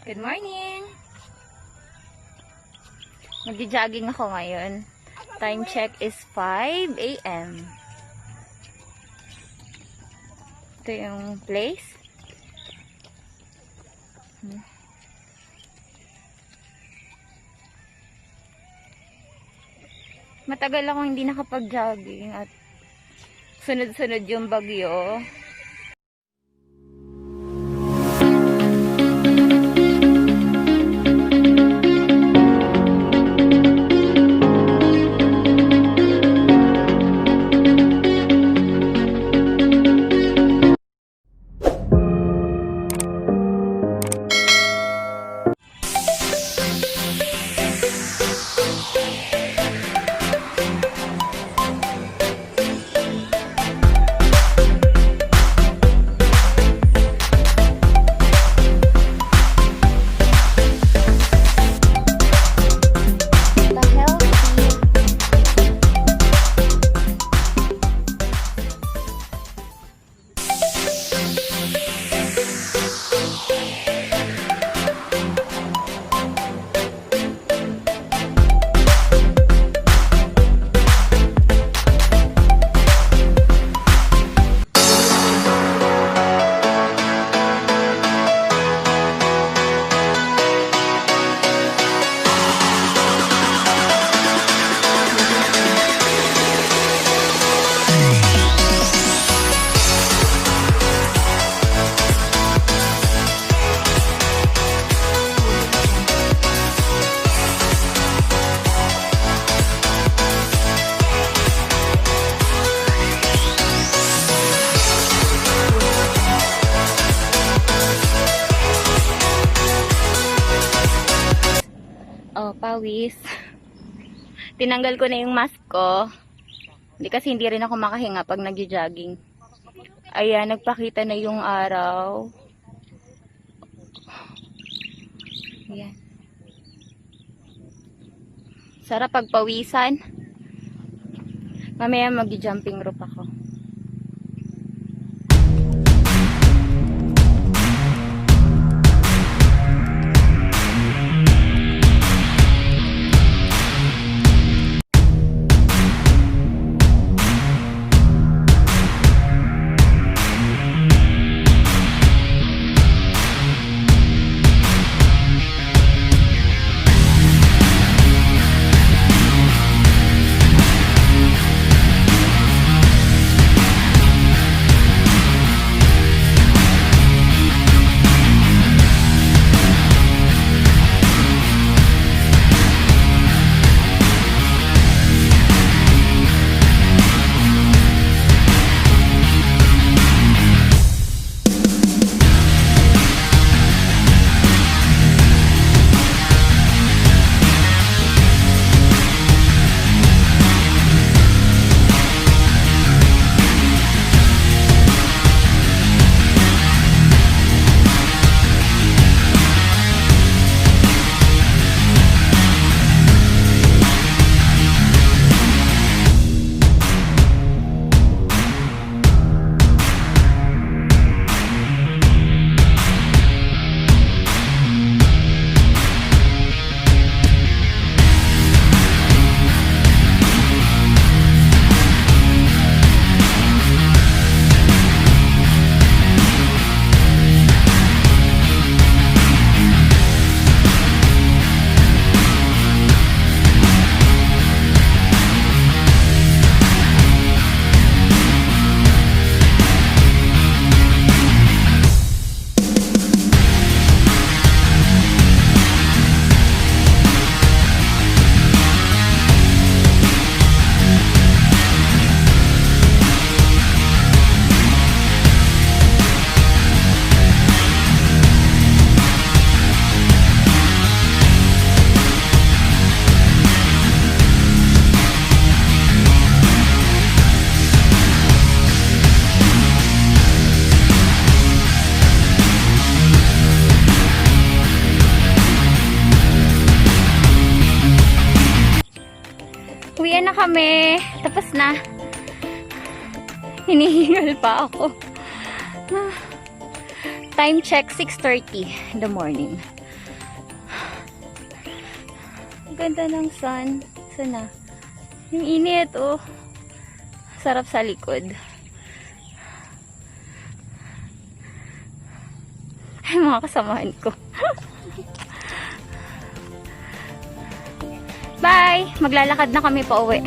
Good morning! Mag-jogging ako ngayon. Time check is 5 AM. Ito yung place. Matagal akong hindi nakapag-jogging at sunod-sunod yung bagyo. Oh, pawis. Tinanggal ko na yung mask ko. Hindi rin ako makahinga pag nag-jogging. Ayan, nagpakita na yung araw. Ayan. Sarap pagpawisan. Mamaya mag-jumping rope ako. Uwian na kami. Tapos na. Hinihingal pa ako. Time check, 6:30 in the morning. ganda ng sun. Sana. Yung init, oh. Sarap sa likod. Ay, mga kasamahan ko. Bye! Maglalakad na kami pa uwi.